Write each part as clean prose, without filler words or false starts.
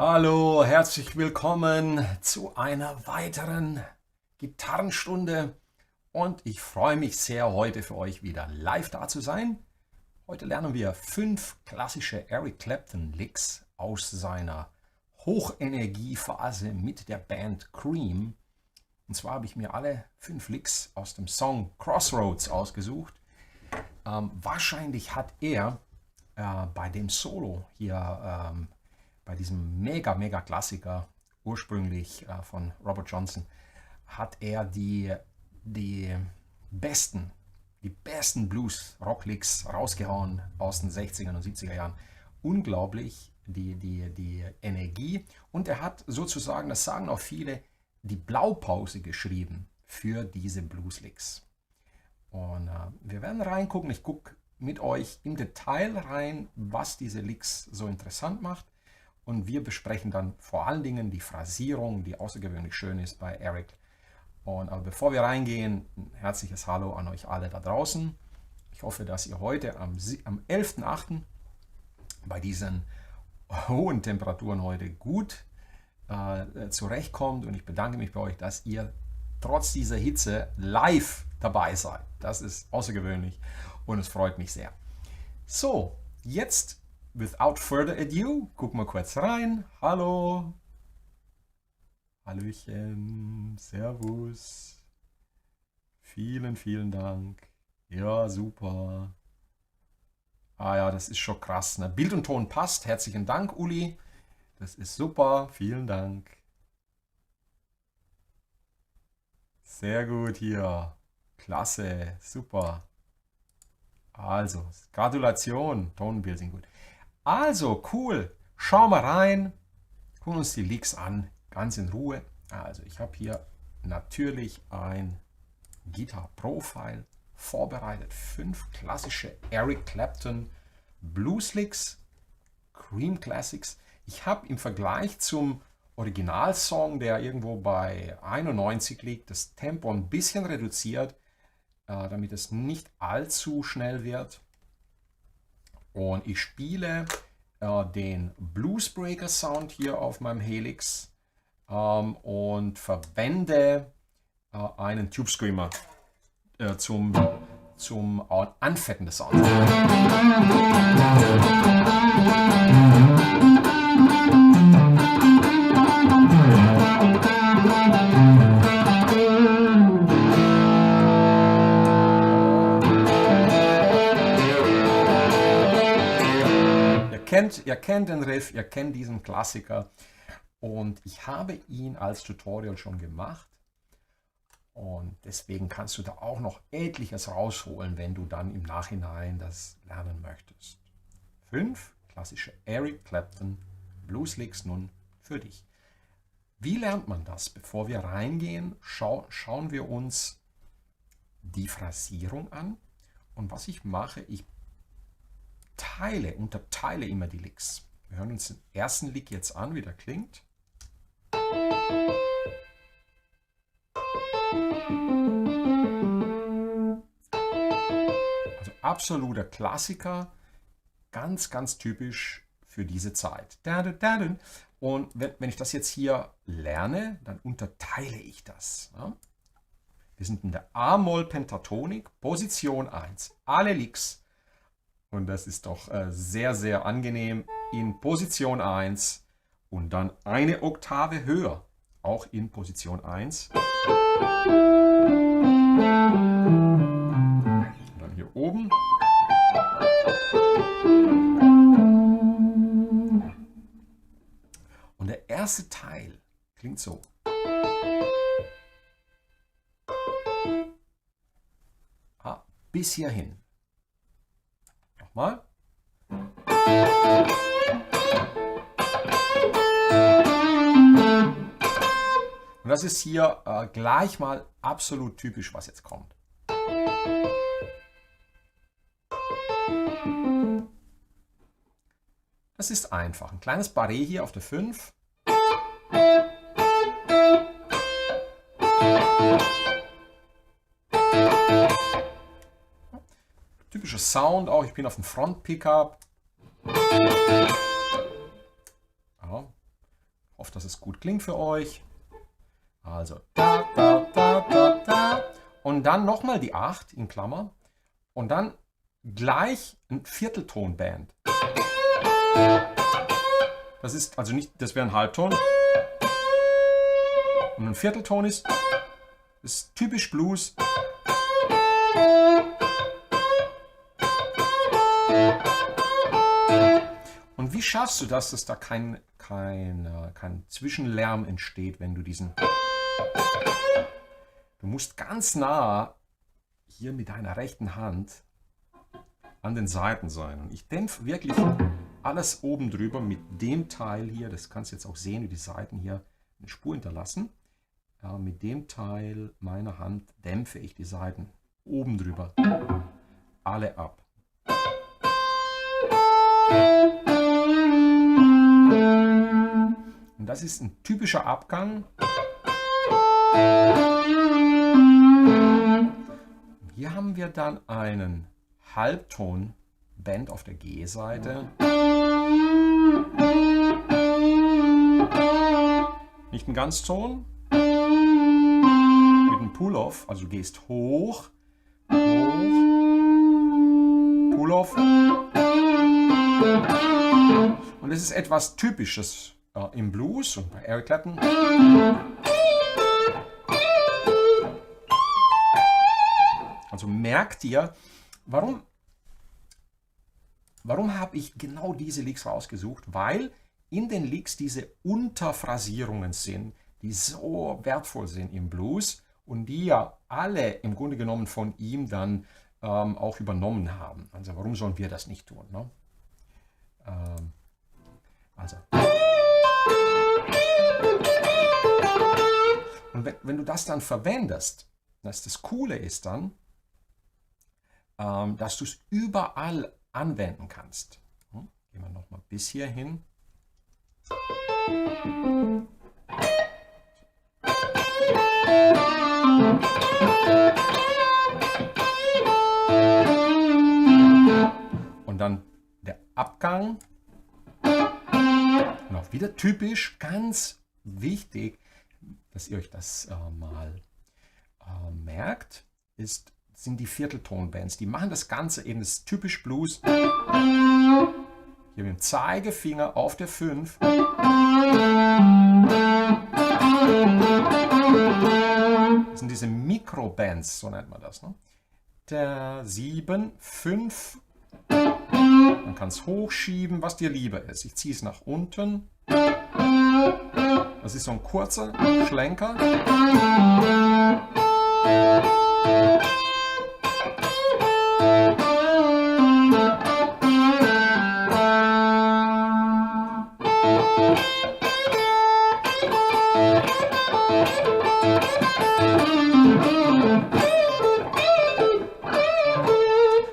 Hallo, herzlich willkommen zu einer weiteren Gitarrenstunde und ich freue mich sehr, heute für euch wieder live da zu sein. Heute lernen wir 5 klassische Eric Clapton Licks aus seiner Hochenergiephase mit der Band Cream. Und zwar habe ich mir alle 5 Licks aus dem Song Crossroads ausgesucht. Wahrscheinlich hat er bei dem Solo hier bei diesem mega Klassiker, ursprünglich von Robert Johnson, hat er die besten, die besten Blues-Rock-Licks rausgehauen aus den 60er und 70er Jahren. Unglaublich, die Energie. Und er hat sozusagen, das sagen auch viele, die Blaupause geschrieben für diese Blues-Licks. Und wir werden reingucken. Ich gucke mit euch im Detail rein, was diese Licks so interessant macht. Und wir besprechen dann vor allen Dingen die Phrasierung, die außergewöhnlich schön ist bei Eric. Aber bevor wir reingehen, ein herzliches Hallo an euch alle da draußen. Ich hoffe, dass ihr heute am 11.08. bei diesen hohen Temperaturen heute gut zurechtkommt. Und ich bedanke mich bei euch, dass ihr trotz dieser Hitze live dabei seid. Das ist außergewöhnlich und es freut mich sehr. So, jetzt without further ado, guck mal kurz rein. Hallo. Hallöchen. Servus. Vielen Dank. Ja, super. Ah ja, das ist schon krass. Ne? Bild und Ton passt. Herzlichen Dank, Uli. Das ist super. Vielen Dank. Sehr gut hier. Klasse. Super. Also, Gratulation. Ton und Bild sind gut. Also, cool. Schauen wir rein. Gucken uns die Licks an. Ganz in Ruhe. Also, ich habe hier natürlich ein Guitar Profile vorbereitet. 5 klassische Eric Clapton Blues Licks. Cream Classics. Ich habe im Vergleich zum Originalsong, der irgendwo bei 91 liegt, das Tempo ein bisschen reduziert, damit es nicht allzu schnell wird. Und ich spiele den Bluesbreaker Sound hier auf meinem Helix und verwende einen Tube Screamer zum Anfetten des Sounds. Ihr kennt den Riff, ihr kennt diesen Klassiker und ich habe ihn als Tutorial schon gemacht und deswegen kannst du da auch noch etliches rausholen, wenn du dann im Nachhinein das lernen möchtest. 5 klassische Eric Clapton Blues Licks nun für dich. Wie lernt man das? Bevor wir reingehen, schauen wir uns die Phrasierung an und was ich mache, ich unterteile immer die Licks. Wir hören uns den ersten Lick jetzt an, wie der klingt. Also absoluter Klassiker, ganz typisch für diese Zeit. Und wenn ich das jetzt hier lerne, dann unterteile ich das. Wir sind in der A-Moll-Pentatonik, Position 1. Alle Licks. Und das ist doch sehr angenehm in Position 1 und dann eine Oktave höher, auch in Position 1. Und dann hier oben. Und der erste Teil klingt so. Bis hierhin. Nochmal. Und das ist hier gleich mal absolut typisch, was jetzt kommt. Das ist einfach. Ein kleines Barré hier auf der 5. Typischer Sound auch. Ich bin auf dem Front Pickup. Ja. dass es gut klingt für euch. Also da, da, da, da, da. Und dann nochmal die 8 in Klammer. Und dann gleich ein Vierteltonband. Das ist also nicht, das wäre ein Halbton. Und ein Viertelton ist typisch Blues. Und wie schaffst du das, dass da kein Zwischenlärm entsteht, wenn du diesen... Du musst ganz nah hier mit deiner rechten Hand an den Saiten sein. Und ich dämpfe wirklich alles oben drüber mit dem Teil hier. Das kannst du jetzt auch sehen, wie die Saiten hier eine Spur hinterlassen. Mit dem Teil meiner Hand dämpfe ich die Saiten oben drüber alle ab. Und das ist ein typischer Abgang. Hier haben wir dann einen Halbton-Bend auf der G-Seite. Nicht ein Ganzton. Mit einem Pull-Off, also du gehst hoch, hoch, Pull-Off. Und das ist etwas Typisches im Blues und bei Eric Clapton. Also merkt ihr, warum habe ich genau diese Licks rausgesucht? Weil in den Licks diese Unterphrasierungen sind, die so wertvoll sind im Blues und die ja alle im Grunde genommen von ihm dann auch übernommen haben. Also warum sollen wir das nicht tun? Ne? Also. Und wenn du das dann verwendest, das Coole ist dann, dass du es überall anwenden kannst. Gehen wir nochmal bis hier hin. Und dann der Abgang. Und auch wieder typisch, ganz wichtig, dass ihr euch das mal merkt, sind die Vierteltonbands. Die machen das Ganze eben, das ist typisch Blues. Hier mit dem Zeigefinger auf der 5. Das sind diese Mikrobands, so nennt man das. Ne? Der 7, 5. Man kann es hochschieben, was dir lieber ist. Ich ziehe es nach unten. Das ist so ein kurzer Schlenker.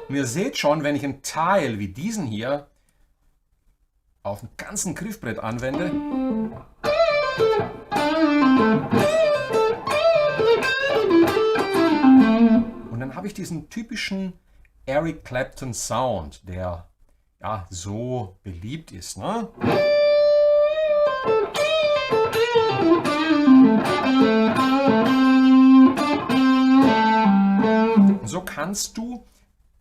Und ihr seht schon, wenn ich einen Teil wie diesen hier auf dem ganzen Griffbrett anwende, und dann habe ich diesen typischen Eric Clapton Sound, der ja so beliebt ist. Ne? Und so kannst du,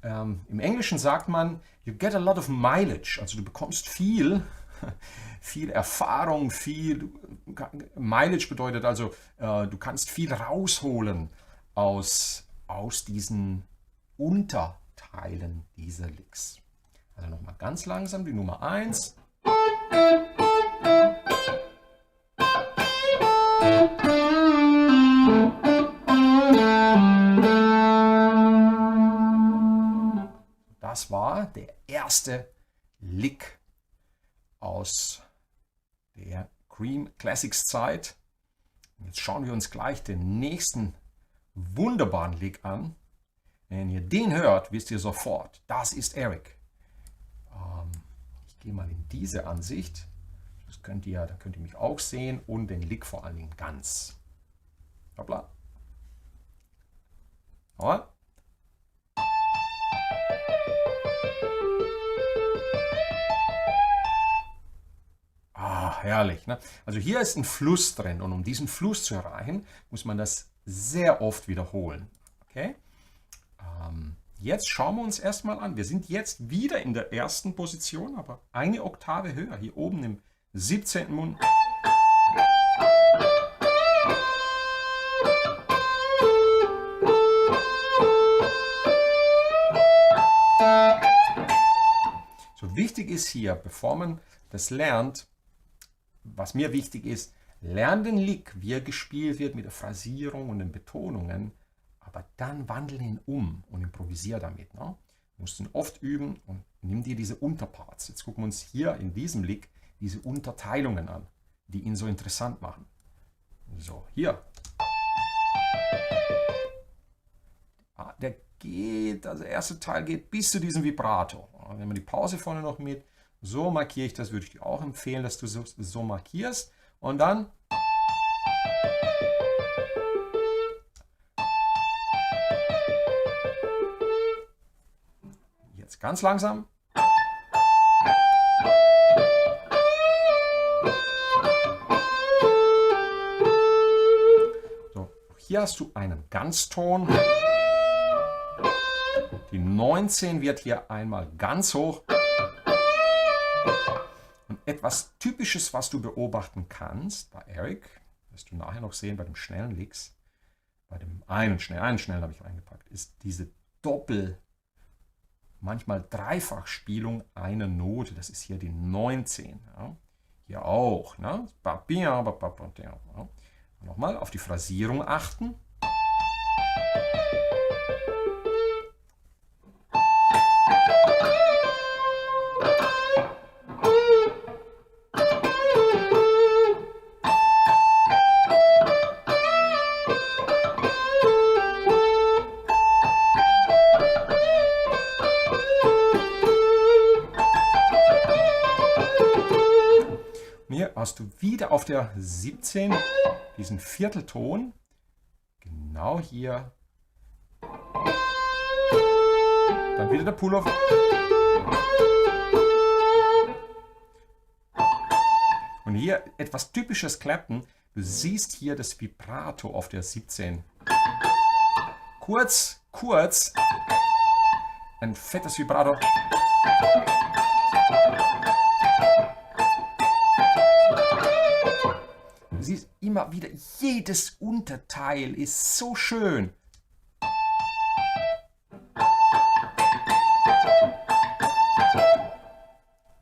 im Englischen sagt man, you get a lot of mileage, also du bekommst viel Erfahrung, Mileage bedeutet also, du kannst viel rausholen aus diesen Unterteilen dieser Licks. Also nochmal ganz langsam die Nummer 1. Das war der erste Lick aus der Cream Classics Zeit. Jetzt schauen wir uns gleich den nächsten wunderbaren Lick an. Wenn ihr den hört, wisst ihr sofort, das ist Eric. Ich gehe mal in diese Ansicht. Da könnt ihr mich auch sehen und den Lick vor allen Dingen ganz. Hoppla. Nochmal. herrlich. Ne? Also hier ist ein Fluss drin und um diesen Fluss zu erreichen, muss man das sehr oft wiederholen. Okay? Jetzt schauen wir uns erstmal an. Wir sind jetzt wieder in der ersten Position, aber eine Oktave höher. Hier oben im 17. Mund. So wichtig ist hier, bevor man das lernt, was mir wichtig ist, lern den Lick, wie er gespielt wird mit der Phrasierung und den Betonungen, aber dann wandel ihn um und improvisiere damit. Ne? Du musst ihn oft üben und nimm dir diese Unterparts. Jetzt gucken wir uns hier in diesem Lick diese Unterteilungen an, die ihn so interessant machen. So, hier. Der geht, also der erste Teil geht bis zu diesem Vibrato. Wenn man die Pause vorne noch mit, so markiere ich das, würde ich dir auch empfehlen, dass du so markierst. Und dann jetzt ganz langsam. So, hier hast du einen Ganzton. Die 19 wird hier einmal ganz hoch. Und etwas Typisches, was du beobachten kannst bei Eric, wirst du nachher noch sehen bei dem schnellen Licks, bei dem einen schnellen habe ich reingepackt, ist diese manchmal Dreifachspielung einer Note. Das ist hier die 19. Ja. Hier auch. Ne? Nochmal auf die Phrasierung achten. Hier hast du wieder auf der 17 diesen Viertelton, genau hier, dann wieder der Pull-off und hier etwas typisches Clapton, du siehst hier das Vibrato auf der 17, kurz, ein fettes Vibrato. Du siehst immer wieder, jedes Unterteil ist so schön.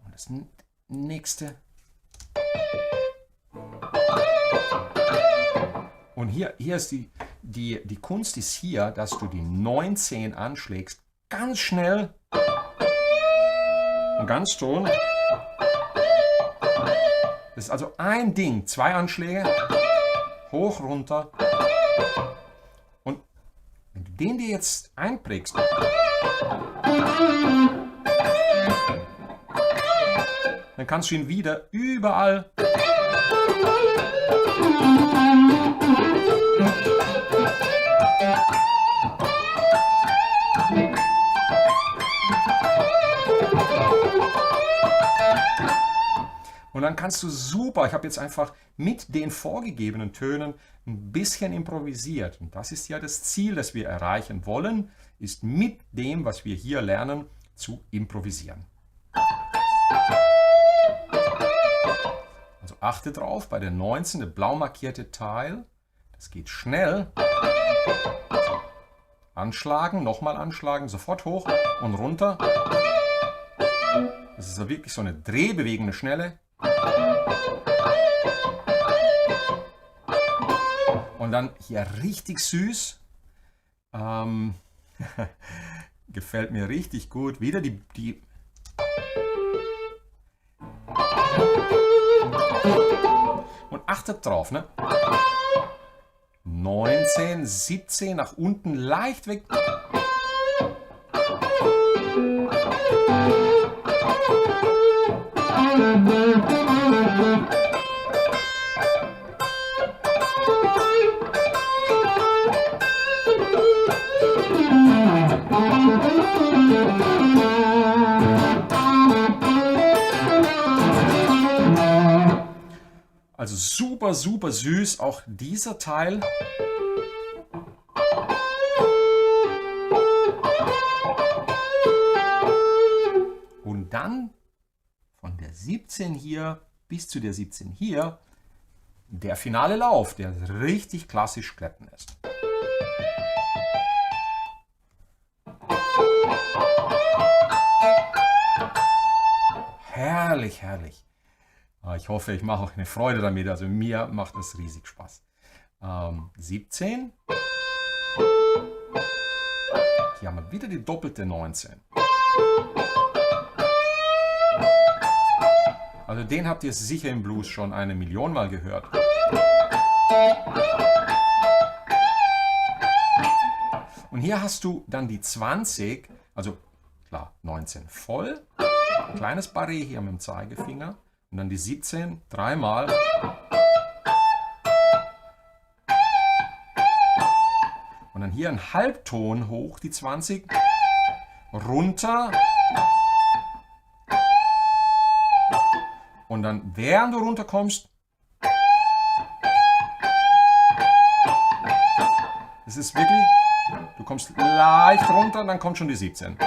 Und das nächste. Und hier ist die Kunst ist hier, dass du die 19 anschlägst, ganz schnell und ganz ton. Das ist also ein Ding, 2 Anschläge, hoch, runter. Und wenn du den dir jetzt einprägst, dann kannst du ihn wieder überall und dann kannst du super, ich habe jetzt einfach mit den vorgegebenen Tönen ein bisschen improvisiert. Und das ist ja das Ziel, das wir erreichen wollen, ist mit dem, was wir hier lernen, zu improvisieren. Also achte drauf, bei der 19, der blau markierte Teil, das geht schnell. Anschlagen, nochmal anschlagen, sofort hoch und runter. Das ist ja wirklich so eine Drehbewegung, eine schnelle. Und dann hier richtig süß. Gefällt mir richtig gut. Wieder die und achtet drauf, ne? 19, 17 nach unten leicht weg. super, super süß, auch dieser Teil. Und dann von der 17 hier bis zu der 17 hier der finale Lauf, der richtig klassisch Kleppen ist. Herrlich, herrlich. Ich hoffe, ich mache auch eine Freude damit. Also mir macht das riesig Spaß. 17. Hier haben wir wieder die doppelte 19. Also den habt ihr sicher im Blues schon 1.000.000 Mal gehört. Und hier hast du dann die 20, also klar, 19 voll, ein kleines Barré hier mit dem Zeigefinger und dann die 17 dreimal. Und dann hier ein Halbton hoch, die 20, runter. Und dann, während du runterkommst, es ist wirklich, du kommst leicht runter, dann kommt schon die 17.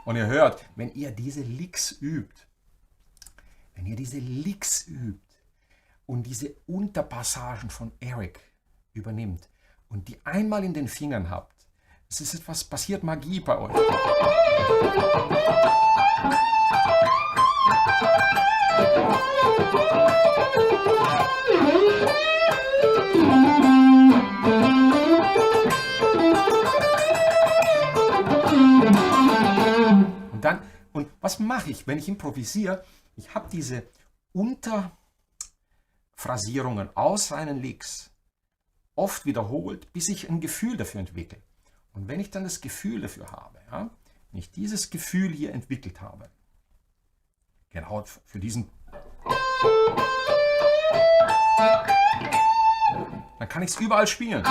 Und ihr hört, wenn ihr diese Licks übt und diese Unterpassagen von Eric übernimmt und die einmal in den Fingern habt, es ist etwas, passiert Magie bei euch. Und was mache ich, wenn ich improvisiere? Ich habe diese Unterphrasierungen aus seinen Licks oft wiederholt, bis ich ein Gefühl dafür entwickle. Und wenn ich dann das Gefühl dafür habe, ja, wenn ich dieses Gefühl hier entwickelt habe, genau für diesen, dann kann ich es überall spielen.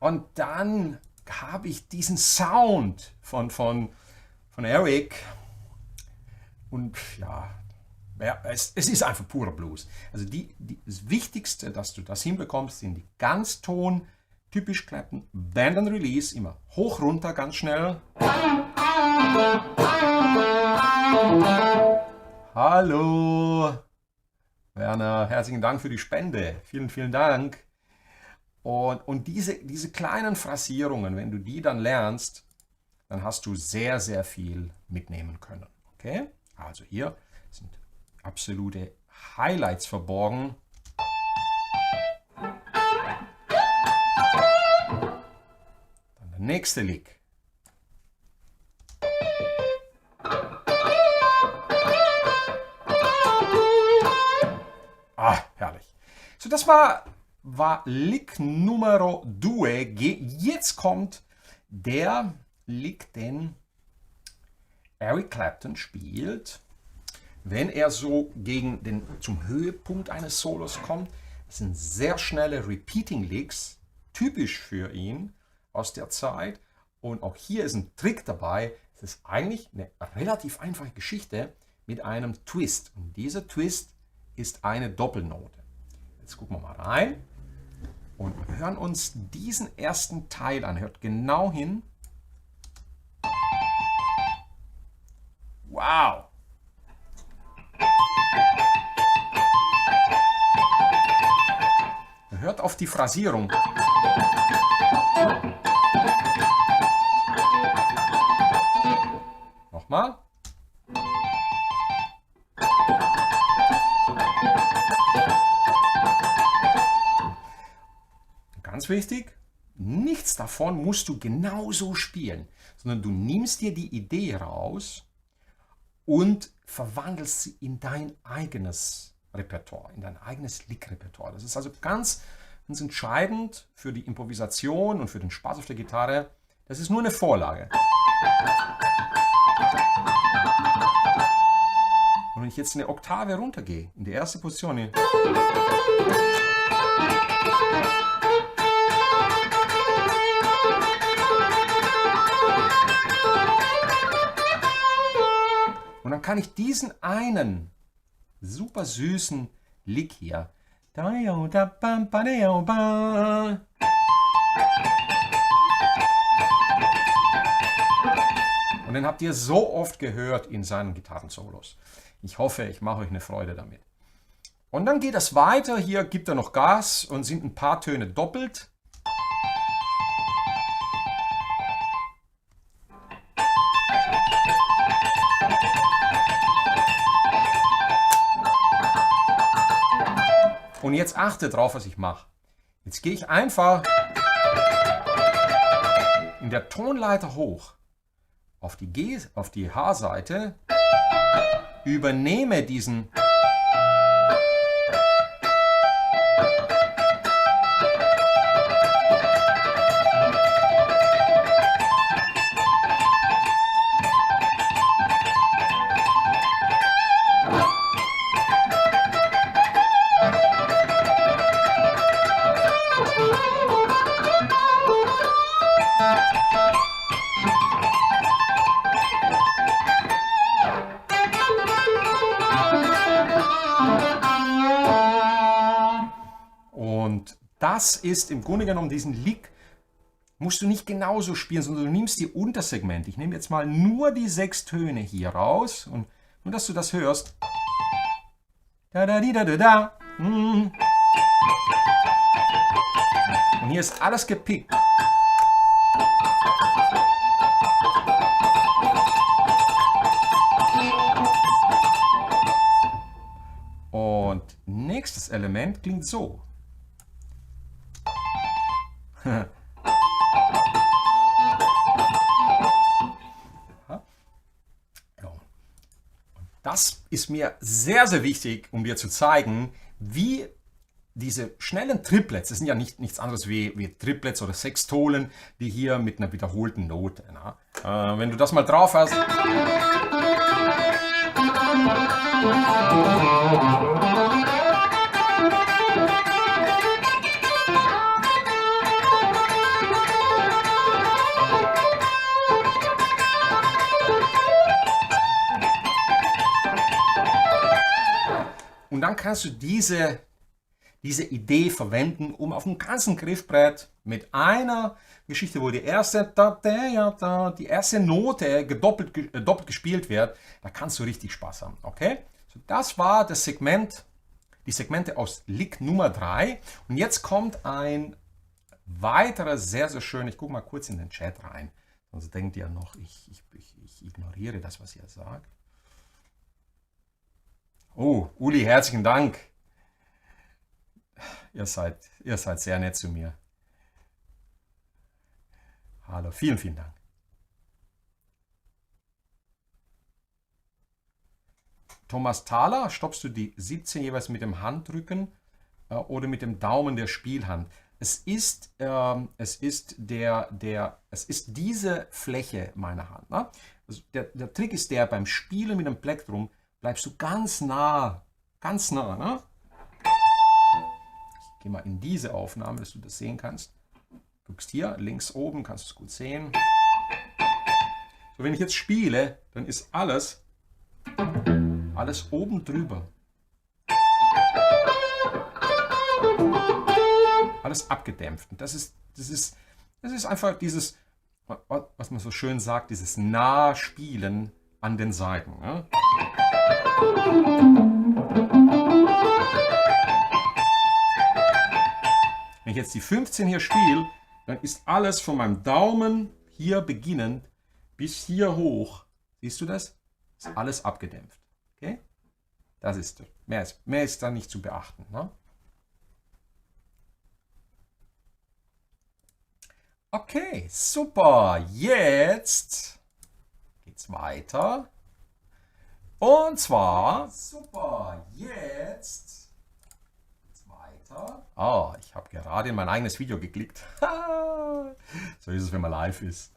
Und dann habe ich diesen Sound von Eric. Und ja, es ist einfach purer Blues. Also das Wichtigste, dass du das hinbekommst, sind die Ganzton, typisch Kleppen, Bend and Release, immer hoch, runter, ganz schnell. Hallo, Werner, herzlichen Dank für die Spende. Vielen, vielen Dank. Und diese kleinen Phrasierungen, wenn du die dann lernst, dann hast du sehr, sehr viel mitnehmen können. Okay? Also hier sind absolute Highlights verborgen. Dann der nächste Lick. Ah, herrlich. So, das war Lick Numero 2. Jetzt kommt der Lick, den Eric Clapton spielt, wenn er so zum Höhepunkt eines Solos kommt. Das sind sehr schnelle Repeating Licks, typisch für ihn aus der Zeit. Und auch hier ist ein Trick dabei. Es ist eigentlich eine relativ einfache Geschichte mit einem Twist. Und dieser Twist ist eine Doppelnote. Jetzt gucken wir mal rein und hören uns diesen ersten Teil an. Hört genau hin. Wow! Hört auf die Phrasierung. Nochmal. Ganz wichtig, nichts davon musst du genauso spielen, sondern du nimmst dir die Idee raus und verwandelst sie in dein eigenes Repertoire, in dein eigenes Lick-Repertoire. Das ist also ganz ganz entscheidend für die Improvisation und für den Spaß auf der Gitarre, das ist nur eine Vorlage. Und wenn ich jetzt eine Oktave runtergehe, in die erste Position hier, und dann kann ich diesen einen super süßen Lick hier. Und den habt ihr so oft gehört in seinen Gitarrensolos. Ich hoffe, ich mache euch eine Freude damit. Und dann geht es weiter. Hier gibt er noch Gas und sind ein paar Töne doppelt. Und jetzt achte drauf, was ich mache. Jetzt gehe ich einfach in der Tonleiter hoch auf die H-Seite, übernehme diesen das ist im Grunde genommen diesen Lick, musst du nicht genauso spielen, sondern du nimmst die Untersegmente. Ich nehme jetzt mal nur die 6 Töne hier raus und nur, dass du das hörst. Da, da, di, da, da, da. Und hier ist alles gepickt. Und nächstes Element klingt so. Das ist mir sehr, sehr wichtig, um dir zu zeigen, wie diese schnellen Triplets, das sind ja nichts anderes wie Triplets oder Sextolen, die hier mit einer wiederholten Note. Wenn du das mal drauf hast. Und dann kannst du diese Idee verwenden, um auf dem ganzen Griffbrett mit einer Geschichte, wo die erste Note doppelt gespielt wird, da kannst du richtig Spaß haben. Okay? So, das war das Segment, die Segmente aus Lick Nummer 3. Und jetzt kommt ein weiterer sehr, sehr schön, ich gucke mal kurz in den Chat rein, sonst denkt ihr noch, ich ignoriere das, was ihr sagt. Oh, Uli, herzlichen Dank. Ihr seid sehr nett zu mir. Hallo, vielen, vielen Dank. Thomas Thaler, stoppst du die 17 jeweils mit dem Handrücken oder mit dem Daumen der Spielhand? Es ist diese Fläche meiner Hand. Ne? Also der Trick ist der, beim Spielen mit dem Plektrum bleibst du ganz nah. Ne? Ich gehe mal in diese Aufnahme, dass du das sehen kannst. Du guckst hier links oben, kannst du es gut sehen. So, wenn ich jetzt spiele, dann ist alles oben drüber. Alles abgedämpft. Und das ist einfach dieses, was man so schön sagt, dieses Nahspielen an den Saiten. Ne? Wenn ich jetzt die 15 hier spiele, dann ist alles von meinem Daumen hier beginnend bis hier hoch. Siehst du das? Ist alles abgedämpft. Okay? Das ist mehr ist da nicht zu beachten. Ne? Okay, super. Jetzt geht's weiter. Und zwar, super, jetzt geht's weiter. Ah, ich habe gerade in mein eigenes Video geklickt. So ist es, wenn man live ist.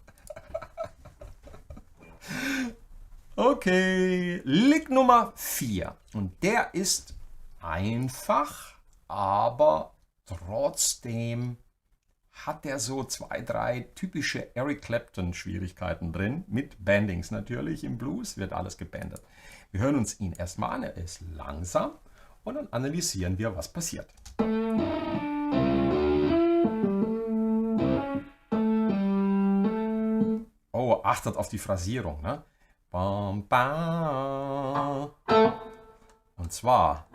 Okay, Lick Nummer 4. Und der ist einfach, aber trotzdem hat er so 2, 3 typische Eric Clapton Schwierigkeiten drin. Mit Bandings natürlich. Im Blues wird alles gebandet. Wir hören uns ihn erstmal an. Er ist langsam und dann analysieren wir, was passiert. Oh, achtet auf die Phrasierung, ne? Bam, bam. Und zwar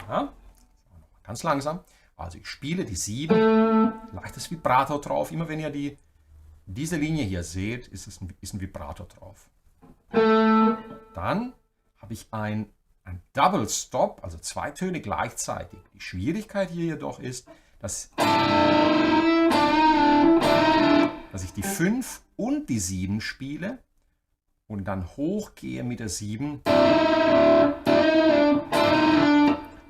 ja, ganz langsam. Also ich spiele die 7, leichtes Vibrato drauf. Immer wenn ihr diese Linie hier seht, ist ein Vibrato drauf. Dann habe ich ein Double Stop, also 2 Töne gleichzeitig. Die Schwierigkeit hier jedoch ist, dass ich die 5 und die 7 spiele und dann hochgehe mit der 7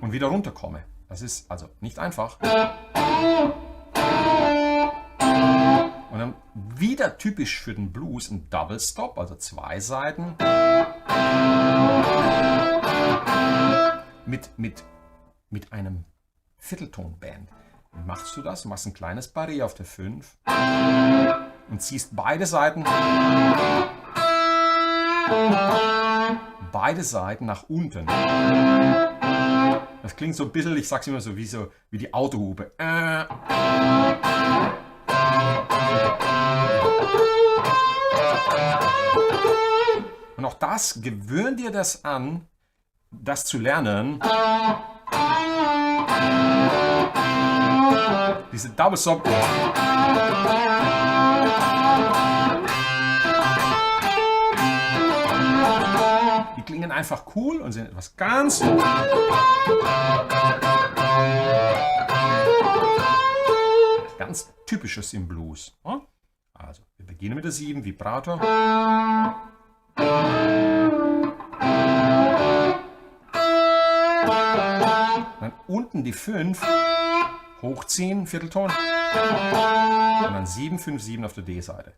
und wieder runterkomme. Das ist also nicht einfach. Und dann wieder typisch für den Blues ein Double Stop, also 2 Seiten mit einem Vierteltonband. Wie machst du das? Du machst ein kleines Barré auf der 5 und ziehst beide Seiten nach unten. Das klingt so ein bisschen, ich sag's immer so wie die Autohupe. Und auch das, gewöhn dir das an, das zu lernen. Diese Double Stop. Die klingen einfach cool und sind etwas ganz Typisches im Blues. Also, wir beginnen mit der 7, Vibrato. Dann unten die 5, hochziehen, Viertelton. Und dann 7, 5, 7 auf der D-Seite.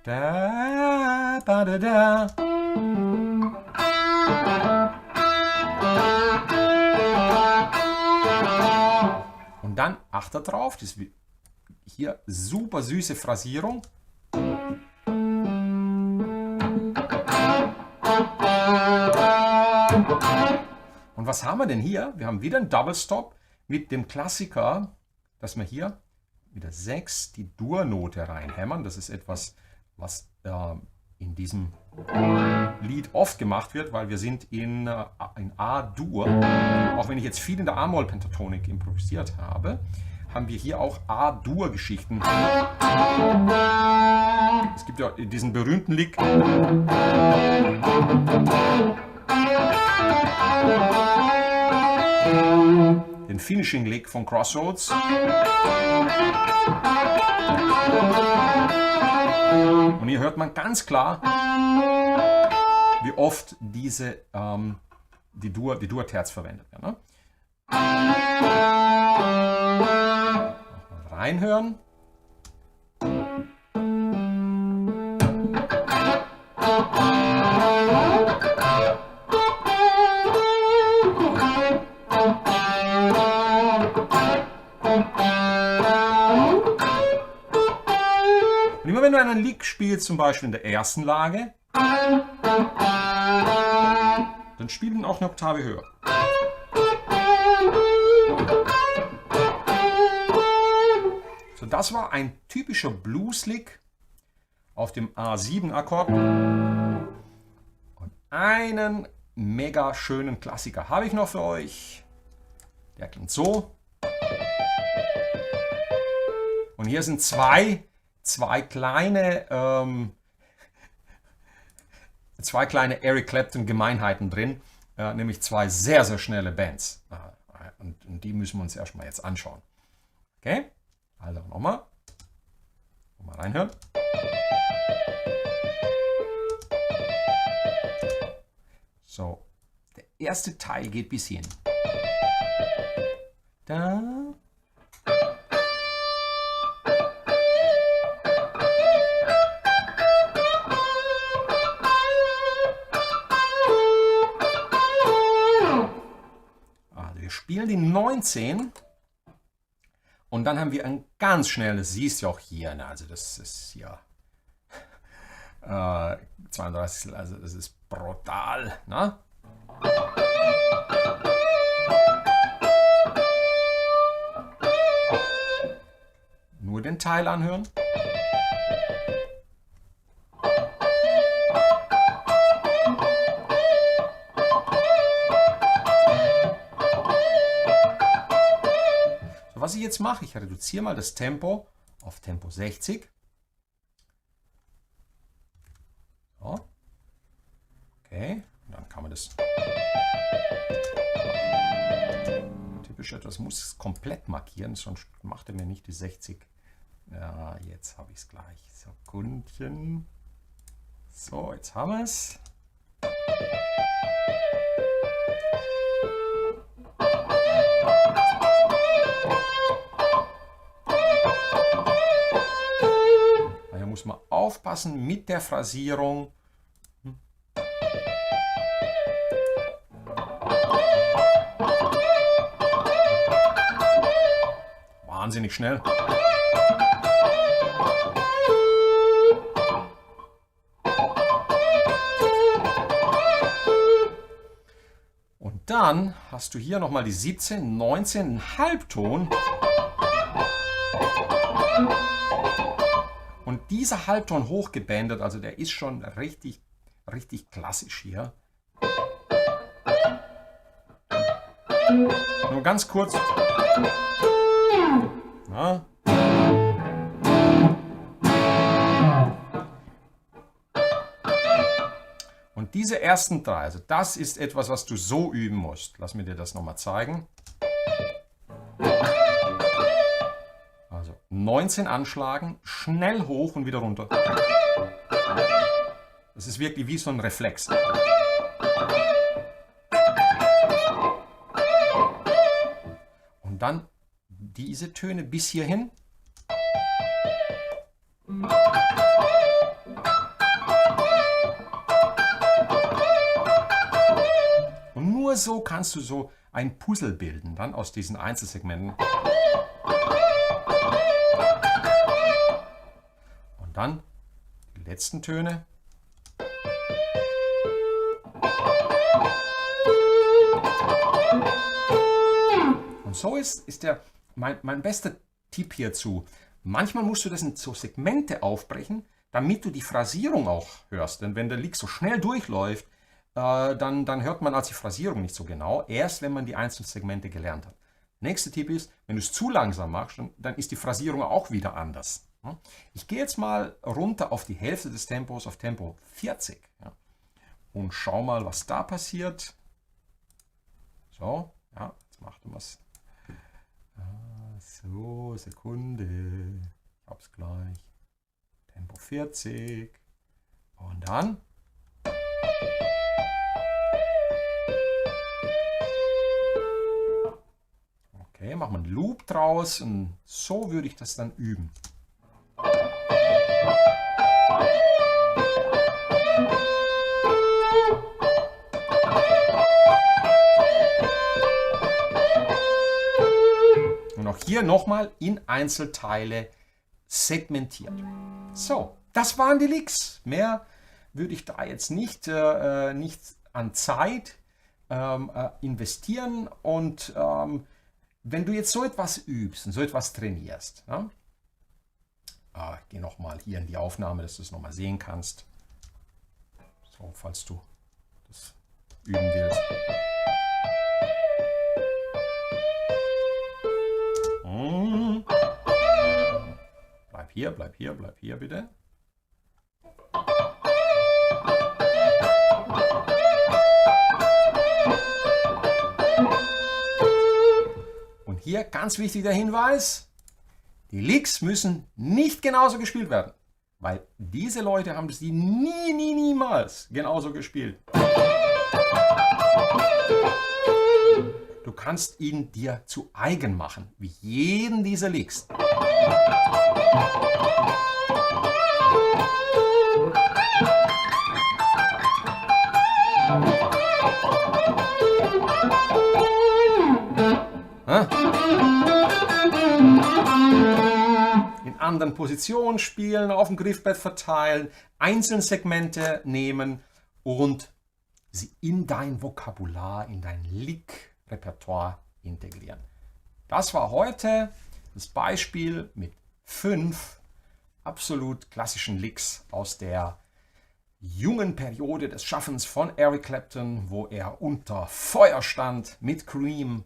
Da, ba, da, da. Und dann achtet drauf, das ist hier super süße Phrasierung. Und was haben wir denn hier? Wir haben wieder einen Double Stop mit dem Klassiker, dass wir hier mit der 6 die Dur-Note reinhämmern. Das ist etwas, was in diesem Lied oft gemacht wird, weil wir sind in A-Dur. Auch wenn ich jetzt viel in der A-Moll-Pentatonik improvisiert habe, haben wir hier auch A-Dur-Geschichten. Es gibt ja diesen berühmten Lick. Den Finishing Lick von Crossroads. Und hier hört man ganz klar, wie oft die Dur-Terz verwendet wird. Ne? Mal reinhören. Und immer wenn du einen Lick spielst, zum Beispiel in der ersten Lage, dann spiel ihn auch eine Oktave höher. So, das war ein typischer Blues-Lick auf dem A7-Akkord. Und einen mega schönen Klassiker habe ich noch für euch. Der klingt so. Und hier sind zwei kleine Eric Clapton Gemeinheiten drin, nämlich 2 sehr, sehr schnelle Bands. Und die müssen wir uns erstmal jetzt anschauen. Okay? Also nochmal reinhören. So, der erste Teil geht bis hin. Da. Also wir spielen die 19 und dann haben wir ein ganz schnelles, siehst du auch hier, ne? Also das ist ja 32, also das ist brutal, ne? Nur den Teil anhören. So, was ich jetzt mache, ich reduziere mal das Tempo auf Tempo 60. So. Okay, und dann kann man das typisch etwas muss es komplett markieren, sonst macht er mir nicht die 60. Ja, jetzt habe ich es gleich. Sekundchen. So, jetzt haben wir es. Daher muss man aufpassen mit der Phrasierung. Wahnsinnig schnell. Und dann hast du hier nochmal die 17, 19, einen Halbton. Und dieser Halbton hochgebändet, also der ist schon richtig, richtig klassisch hier. Nur ganz kurz. Na? Und diese ersten drei, also das ist etwas, was du so üben musst. Lass mir dir das nochmal zeigen. Also 19 anschlagen, schnell hoch und wieder runter. Das ist wirklich wie so ein Reflex. Und dann diese Töne bis hierhin. Und nur so kannst du so ein Puzzle bilden, dann aus diesen Einzelsegmenten. Und dann die letzten Töne. Und so ist der mein bester Tipp hierzu. Manchmal musst du das in so Segmente aufbrechen, damit du die Phrasierung auch hörst. Denn wenn der Lick so schnell durchläuft, dann hört man als die Phrasierung nicht so genau. Erst wenn man die einzelnen Segmente gelernt hat. Nächster Tipp ist, wenn du es zu langsam machst, dann ist die Phrasierung auch wieder anders. Ich gehe jetzt mal runter auf die Hälfte des Tempos, auf Tempo 40. Ja, und schau mal, was da passiert. So, ja, jetzt macht man es. So, Sekunde. Ich hab's gleich. Tempo 40. Und dann. Okay, machen wir einen Loop draus und so würde ich das dann üben. Und auch hier nochmal in Einzelteile segmentiert. So, das waren die Licks. Mehr würde ich da jetzt nicht an Zeit investieren. Und wenn du jetzt so etwas übst und so etwas trainierst, ja? Ich gehe nochmal hier in die Aufnahme, dass du es nochmal sehen kannst. So, falls du das üben willst. Bleib hier bitte. Und hier ganz wichtig der Hinweis, die Licks müssen nicht genauso gespielt werden, weil diese Leute haben sie niemals genauso gespielt. Du kannst ihn dir zu eigen machen, wie jeden dieser Licks. In anderen Positionen spielen, auf dem Griffbrett verteilen, einzelne Segmente nehmen und sie in dein Vokabular, in dein Lick-Repertoire integrieren. Das war heute das Beispiel mit 5 absolut klassischen Licks aus der jungen Periode des Schaffens von Eric Clapton, wo er unter Feuer stand mit Cream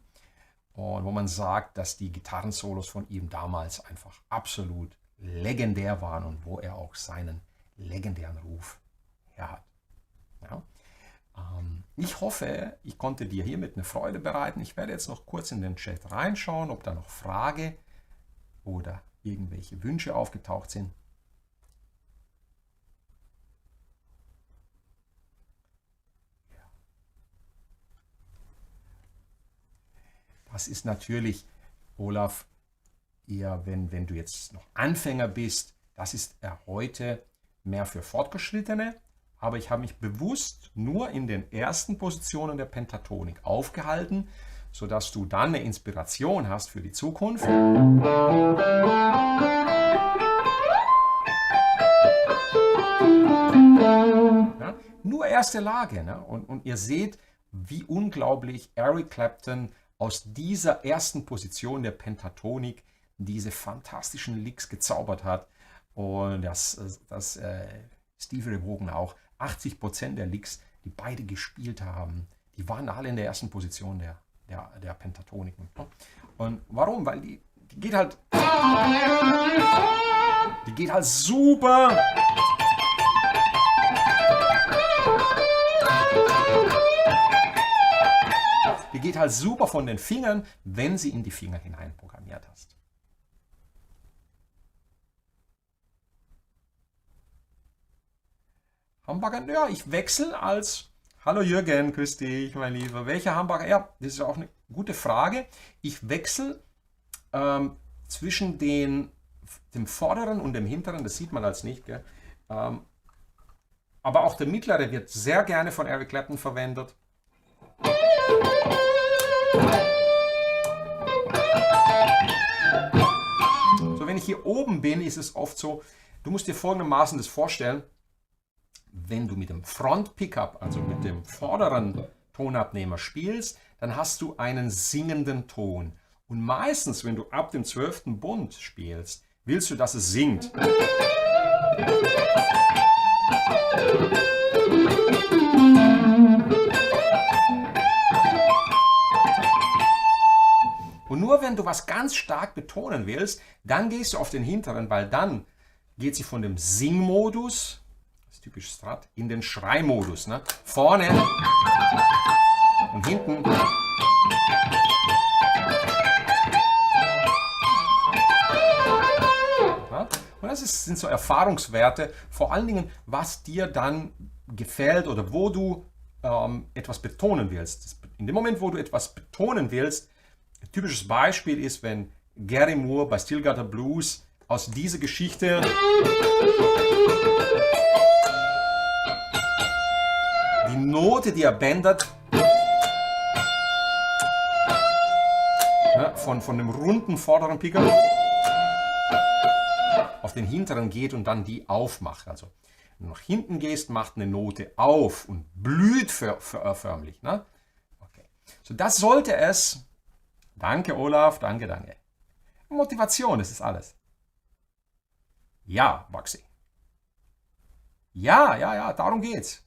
und wo man sagt, dass die Gitarrensolos von ihm damals einfach absolut legendär waren und wo er auch seinen legendären Ruf her hat. Ja. Ich hoffe, ich konnte dir hiermit eine Freude bereiten. Ich werde jetzt noch kurz in den Chat reinschauen, ob da noch Frage oder irgendwelche Wünsche aufgetaucht sind. Das ist natürlich, Olaf, eher, wenn du jetzt noch Anfänger bist, das ist heute mehr für Fortgeschrittene. Aber ich habe mich bewusst nur in den ersten Positionen der Pentatonik aufgehalten, sodass du dann eine Inspiration hast für die Zukunft. Ja, nur erste Lage. Ne? Und ihr seht, wie unglaublich Eric Clapton aus dieser ersten Position der Pentatonik diese fantastischen Licks gezaubert hat. Und dass Stevie Ray Vaughan auch 80% der Licks, die beide gespielt haben, die waren alle in der ersten Position der Pentatonik. Und warum? Weil die geht halt super. Die geht halt super von den Fingern, wenn sie in die Finger hinein programmiert hast. Hamburger, ja, ich wechsle als, hallo Jürgen, grüß dich, mein Lieber. Welcher Hamburger? Ja, das ist auch eine gute Frage. Ich wechsle zwischen dem vorderen und dem hinteren, das sieht man als nicht, gell? Aber auch der mittlere wird sehr gerne von Eric Clapton verwendet. So, wenn ich hier oben bin, ist es oft so, du musst dir folgendermaßen das vorstellen, wenn du mit dem Front Pickup, also mit dem vorderen Tonabnehmer spielst, dann hast du einen singenden Ton. Und meistens, wenn du ab dem 12. Bund spielst, willst du, dass es singt. Und nur wenn du was ganz stark betonen willst, dann gehst du auf den hinteren, weil dann geht sie von dem Singmodus, das ist typisch Strat, in den Schreimodus. Ne? Vorne und hinten. Ja? Und das sind so Erfahrungswerte, vor allen Dingen, was dir dann gefällt oder wo du etwas betonen willst. In dem Moment, wo du etwas betonen willst, ein typisches Beispiel ist, wenn Gary Moore bei Still Got the Blues aus dieser Geschichte die Note, die er bändert, ja, von dem runden vorderen Pickup auf den hinteren geht und dann die aufmacht. Also wenn du nach hinten gehst, macht eine Note auf und blüht förmlich. Ne? Okay. So, das sollte es. Danke, Olaf. Danke, danke. Motivation, das ist alles. Ja, Baxi. Ja, darum geht's.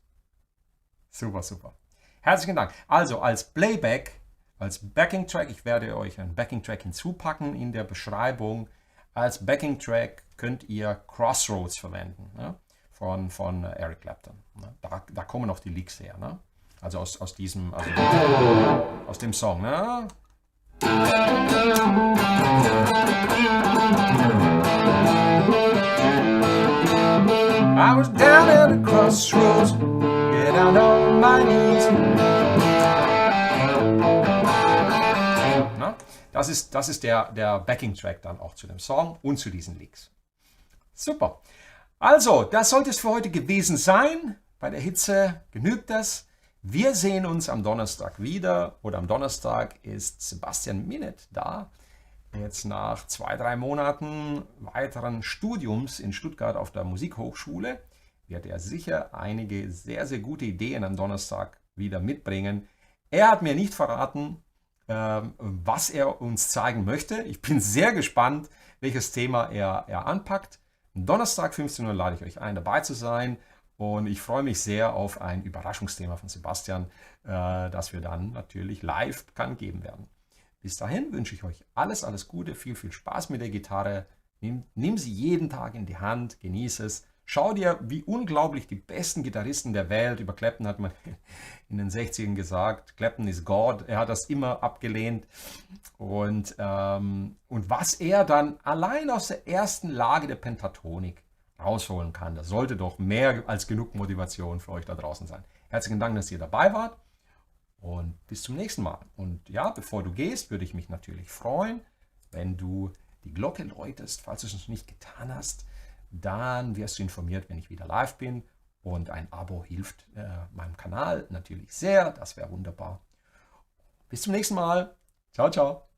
Super, super. Herzlichen Dank. Also als Playback, als Backing Track, ich werde euch einen Backing Track hinzupacken in der Beschreibung. Als Backing Track könnt ihr Crossroads verwenden, ne? von Eric Clapton. Ne? Da kommen auch die Licks her. Ne? Also aus dem Song. Ne? I was down at the crossroads, getting down on my knees. Na, das ist der Backing-Track dann auch zu dem Song und zu diesen Licks. Super. Also, das sollte es für heute gewesen sein. Bei der Hitze genügt das. Wir sehen uns am Donnerstag wieder. Oder am Donnerstag ist Sebastian Minet da. Jetzt nach 2-3 Monaten weiteren Studiums in Stuttgart auf der Musikhochschule wird er sicher einige sehr, sehr gute Ideen am Donnerstag wieder mitbringen. Er hat mir nicht verraten, was er uns zeigen möchte. Ich bin sehr gespannt, welches Thema er anpackt. Am Donnerstag 15 Uhr lade ich euch ein, dabei zu sein. Und ich freue mich sehr auf ein Überraschungsthema von Sebastian, das wir dann natürlich live bekannt geben werden. Bis dahin wünsche ich euch alles, alles Gute, viel, viel Spaß mit der Gitarre. Nimm sie jeden Tag in die Hand, genieße es. Schau dir, wie unglaublich die besten Gitarristen der Welt, über Clapton hat man in den 60ern gesagt, Clapton is God, er hat das immer abgelehnt. Und was er dann allein aus der ersten Lage der Pentatonik rausholen kann, das sollte doch mehr als genug Motivation für euch da draußen sein. Herzlichen Dank, dass ihr dabei wart und bis zum nächsten Mal. Und ja, bevor du gehst, würde ich mich natürlich freuen, wenn du die Glocke läutest, falls du es noch nicht getan hast. Dann wirst du informiert, wenn ich wieder live bin, und ein Abo hilft meinem Kanal natürlich sehr, das wäre wunderbar. Bis zum nächsten Mal. Ciao, ciao.